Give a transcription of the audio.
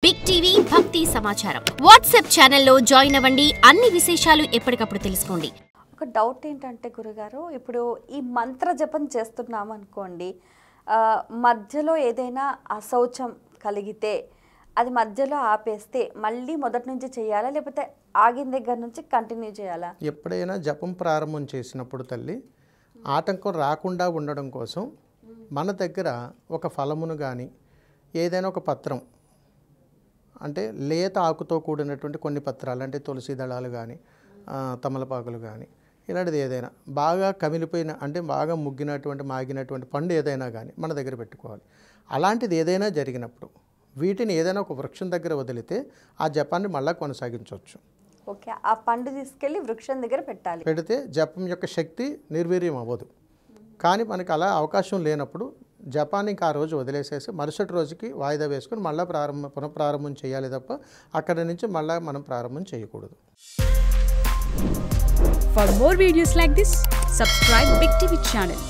Big TV భక్తి సమాచారం WhatsApp ఛానల్లో జాయిన్ అవ్వండి. అన్ని విశేషాలు ఎప్పటికప్పుడు తెలుసుకోండి. ఒక డౌట్ ఏంటంటే గురుగారు, ఇప్పుడు ఈ మంత్ర జపం చేస్తున్నాం అనుకోండి, మధ్యలో ఏదైనా అశౌచం కలిగితే అది మధ్యలో ఆపేస్తే మళ్ళీ మొదటి నుంచి చేయాలా, లేకపోతే ఆగిన దగ్గర నుంచి కంటిన్యూ చేయాలా? ఎప్పుడైనా జపం ప్రారంభం చేసినప్పుడు తల్లి ఆటంకం రాకుండా ఉండడం కోసం మన దగ్గర ఒక ఫలమును కానీ ఏదైనా ఒక పత్రం, అంటే లేత ఆకుతో కూడినటువంటి కొన్ని పత్రాలు, అంటే తులసి దళాలు కానీ తమలపాకులు కానీ ఇలాంటిది ఏదైనా బాగా కమిలిపోయిన, అంటే బాగా ముగ్గినటువంటి మాగినటువంటి పండు ఏదైనా కానీ మన దగ్గర పెట్టుకోవాలి. అలాంటిది ఏదైనా జరిగినప్పుడు వీటిని ఏదైనా ఒక వృక్షం దగ్గర వదిలితే ఆ జపాన్ని మళ్ళీ కొనసాగించవచ్చు. ఓకే, ఆ పండు తీసుకెళ్ళి వృక్షం దగ్గర పెట్టాలి. పెడితే జపం యొక్క శక్తి నిర్వీర్యం అవ్వదు. కానీ మనకి అలా అవకాశం లేనప్పుడు జపాన్ని ఇంకా ఆ రోజు వదిలేసేసి మరుసటి రోజుకి వాయిదా వేసుకొని మళ్ళీ పునఃప్రారంభం చేయాలి తప్ప అక్కడి నుంచి మళ్ళీ మనం ప్రారంభం చేయకూడదు. For more videos like this, subscribe Big TV channel.